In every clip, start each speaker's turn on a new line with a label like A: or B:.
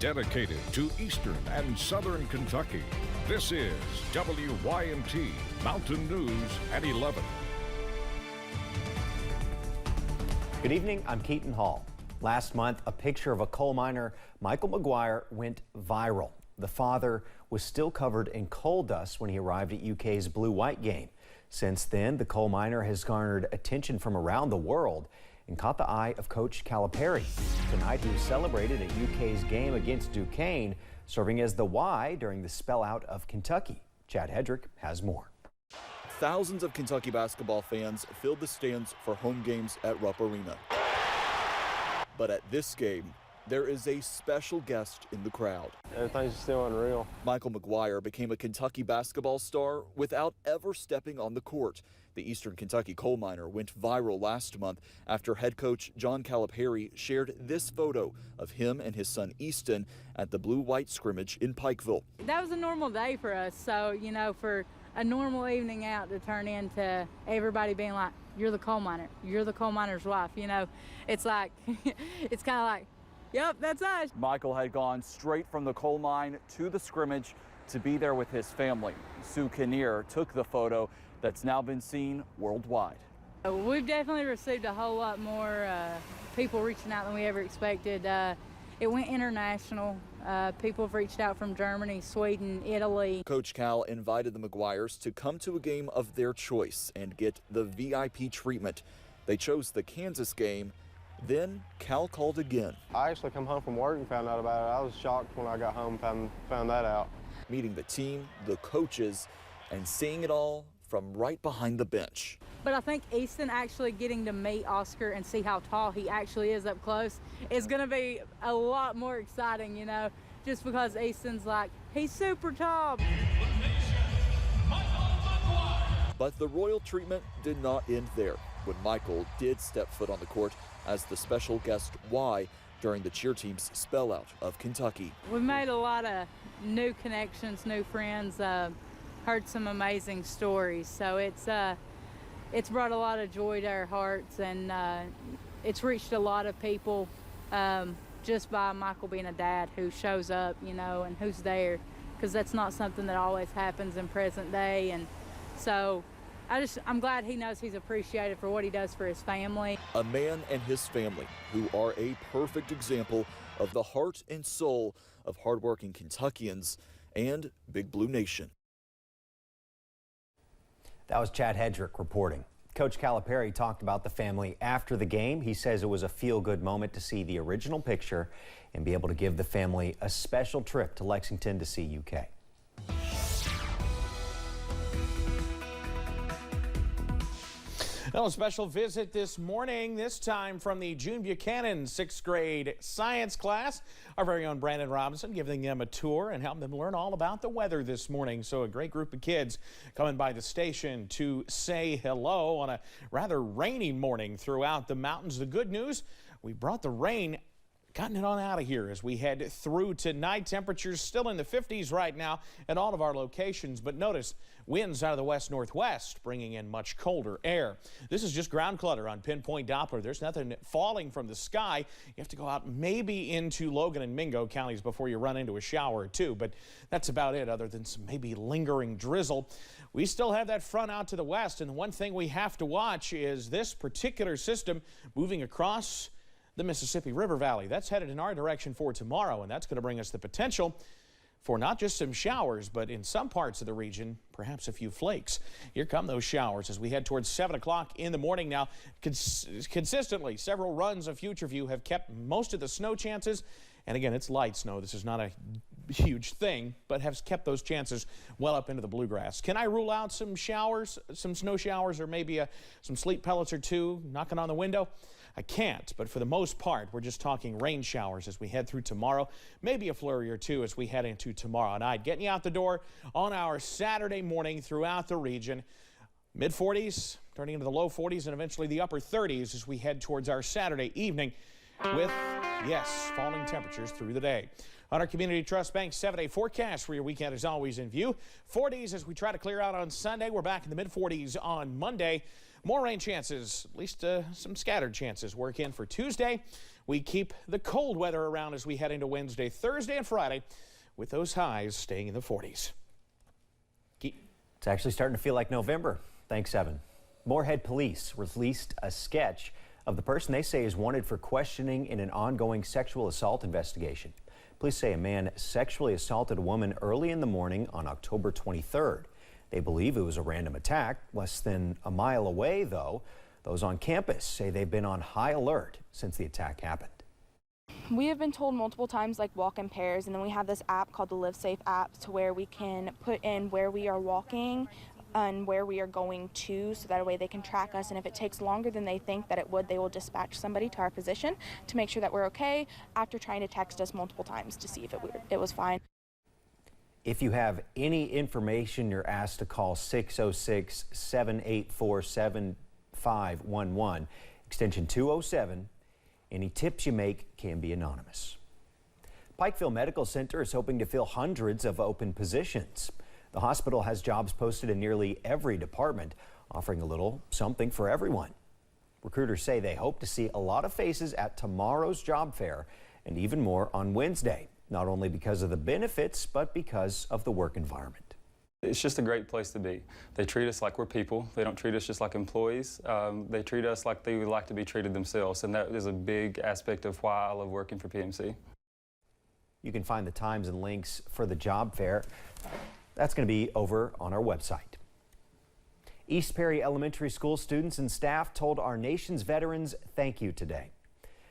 A: dedicated to Eastern and Southern Kentucky. This is WYMT Mountain News at 11.
B: Good evening, I'm Keaton Hall. Last month, a picture of a coal miner, Michael McGuire, went viral. The father was still covered in coal dust when he arrived at UK's Blue-White game. Since then, the coal miner has garnered attention from around the world and caught the eye of Coach Calipari. Tonight, he was celebrated at UK's game against Duquesne, serving as the Y during the spell out of Kentucky. Chad Hedrick has more.
C: Thousands of Kentucky basketball fans filled the stands for home games at Rupp Arena. But at this game, there is a special guest in the crowd.
D: Everything's still unreal.
C: Michael McGuire became a Kentucky basketball star without ever stepping on the court. The Eastern Kentucky coal miner went viral last month after head coach John Calipari shared this photo of him and his son Easton at the Blue-White scrimmage in Pikeville.
E: That was a normal day for us, so, you know, for a normal evening out to turn into everybody being like, you're the coal miner, you're the coal miner's wife, you know, it's like, it's kind of like, yep, that's us.
C: Michael had gone straight from the coal mine to the scrimmage to be there with his family. Sue Kinnear took the photo that's now been seen worldwide.
E: We've definitely received a whole lot more people reaching out than we ever expected. It went international. People have reached out from Germany, Sweden, Italy.
C: Coach Cal invited the McGuires to come to a game of their choice and get the VIP treatment. They chose the Kansas game. Then Cal called again.
D: I actually come home from work and found out about it. I was shocked when I got home and found that out.
C: Meeting the team, the coaches, and seeing it all from right behind the bench.
E: But I think Easton actually getting to meet Oscar and see how tall he actually is up close is going to be a lot more exciting, you know, just because Easton's like, he's super tall.
C: But the royal treatment did not end there when Michael did step foot on the court as the special guest Y during the cheer team's spell out of Kentucky.
E: We've made a lot of new connections, new friends, heard some amazing stories. So it's brought a lot of joy to our hearts, and it's reached a lot of people just by Michael being a dad who shows up, you know, and who's there, because that's not something that always happens in present day. And so I'm glad he knows he's appreciated for what he does for his family.
C: A man and his family who are a perfect example of the heart and soul of hardworking Kentuckians and Big Blue Nation.
B: That was Chad Hedrick reporting. Coach Calipari talked about the family after the game. He says it was a feel-good moment to see the original picture and be able to give the family a special trip to Lexington to see UK.
F: Now, a special visit this morning, this time from the June Buchanan 6th grade science class. Our very own Brandon Robinson giving them a tour and helping them learn all about the weather this morning. So a great group of kids coming by the station to say hello on a rather rainy morning throughout the mountains. The good news, we brought the rain, gotten it on out of here as we head through tonight. Temperatures still in the 50s right now at all of our locations, but notice winds out of the west-northwest bringing in much colder air. This is just ground clutter on Pinpoint Doppler. There's nothing falling from the sky. You have to go out maybe into Logan and Mingo counties before you run into a shower or two, but that's about it other than some maybe lingering drizzle. We still have that front out to the west, and the one thing we have to watch is this particular system moving across the Mississippi River Valley. That's headed in our direction for tomorrow, and that's going to bring us the potential for not just some showers, but in some parts of the region, perhaps a few flakes. Here come those showers as we head towards 7 o'clock in the morning. Now, consistently, several runs of Future View have kept most of the snow chances. And again, it's light snow. This is not a huge thing, but has kept those chances well up into the bluegrass. Can I rule out some showers, some snow showers, or maybe some sleet pellets or two knocking on the window? I can't, but for the most part, we're just talking rain showers as we head through tomorrow. Maybe a flurry or two as we head into tomorrow night. Getting you out the door on our Saturday morning throughout the region. Mid-40s, turning into the low 40s, and eventually the upper 30s as we head towards our Saturday evening with, yes, falling temperatures through the day. On our Community Trust Bank 7-day forecast for your weekend is always in view. 40s as we try to clear out on Sunday. We're back in the mid-40s on Monday. More rain chances, at least some scattered chances, work in for Tuesday. We keep the cold weather around as we head into Wednesday, Thursday, and Friday, with those highs staying in the 40s.
B: It's actually starting to feel like November. Thanks, Evan. Moorhead police released a sketch of the person they say is wanted for questioning in an ongoing sexual assault investigation. Police say a man sexually assaulted a woman early in the morning on October 23rd. They believe it was a random attack. Less than a mile away, though, those on campus say they've been on high alert since the attack happened.
G: We have been told multiple times, like, walk in pairs, and then we have this app called the Live Safe app to where we can put in where we are walking and where we are going to, so that way they can track us, and if it takes longer than they think that it would, they will dispatch somebody to our position to make sure that we're okay, after trying to text us multiple times to see if it was fine.
B: If you have any information, you're asked to call 606-784-7511, extension 207. Any tips you make can be anonymous. Pikeville Medical Center is hoping to fill hundreds of open positions. The hospital has jobs posted in nearly every department, offering a little something for everyone. Recruiters say they hope to see a lot of faces at tomorrow's job fair and even more on Wednesday, not only because of the benefits, but because of the work environment.
H: It's just a great place to be. They treat us like we're people. They don't treat us just like employees. They treat us like they would like to be treated themselves, and that is a big aspect of why I love working for PMC.
B: You can find the times and links for the job fair. That's going to be over on our website. East Perry Elementary School students and staff told our nation's veterans thank you today.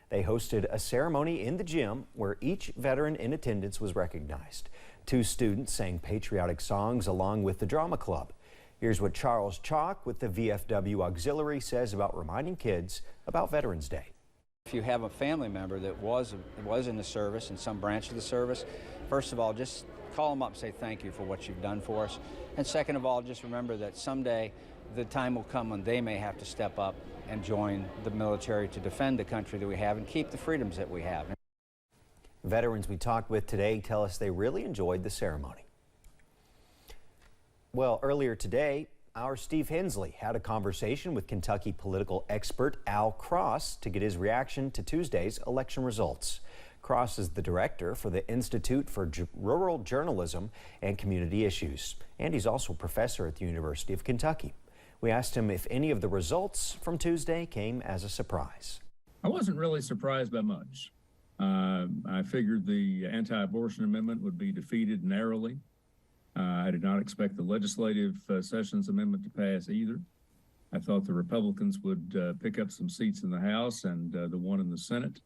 B: They hosted a ceremony in the gym where each veteran in attendance was recognized. 2 students sang patriotic songs along with the drama club. Here's what Charles Chalk with the VFW Auxiliary says about reminding kids about Veterans Day.
I: If you have a family member that was in the service, in some branch of the service, first of all, just call them up and say thank you for what you've done for us. And second of all, just remember that someday the time will come when they may have to step up and join the military to defend the country that we have and keep the freedoms that we have.
B: Veterans we talked with today tell us they really enjoyed the ceremony. Well, earlier today, our Steve Hensley had a conversation with Kentucky political expert Al Cross to get his reaction to Tuesday's election results. Cross is the director for the Institute for Rural Journalism and Community Issues, and he's also a professor at the University of Kentucky. We asked him if any of the results from Tuesday came as a surprise.
J: I wasn't really surprised by much. I figured the anti-abortion amendment would be defeated narrowly. I did not expect the legislative sessions amendment to pass either. I thought the Republicans would pick up some seats in the House and the one in the Senate.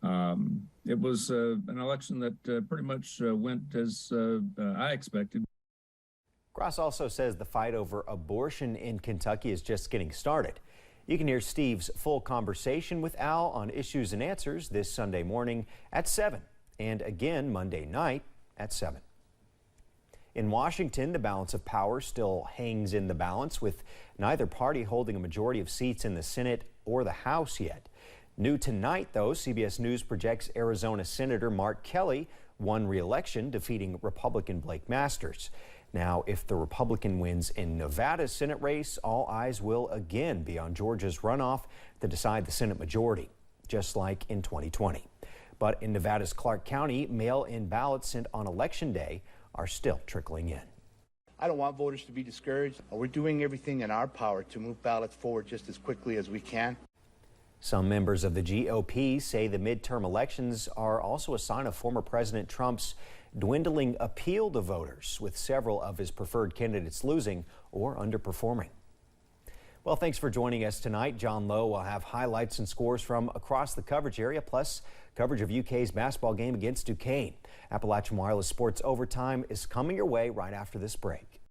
J: It was an election that pretty much went as I expected.
B: Cross also says the fight over abortion in Kentucky is just getting started. You can hear Steve's full conversation with Al on Issues and Answers this Sunday morning at 7 and again Monday night at 7. In Washington, the balance of power still hangs in the balance, with neither party holding a majority of seats in the Senate or the House yet. New tonight, though, CBS News projects Arizona Senator Mark Kelly won re-election, defeating Republican Blake Masters. Now, if the Republican wins in Nevada's Senate race, all eyes will again be on Georgia's runoff to decide the Senate majority, just like in 2020. But in Nevada's Clark County, mail-in ballots sent on Election Day are still trickling in.
K: I don't want voters to be discouraged. We're doing everything in our power to move ballots forward just as quickly as we can.
B: Some members of the GOP say the midterm elections are also a sign of former President Trump's dwindling appeal to voters, with several of his preferred candidates losing or underperforming. Well, thanks for joining us tonight. John Lowe will have highlights and scores from across the coverage area, plus coverage of UK's basketball game against Duquesne. Appalachian Wireless Sports Overtime is coming your way right after this break.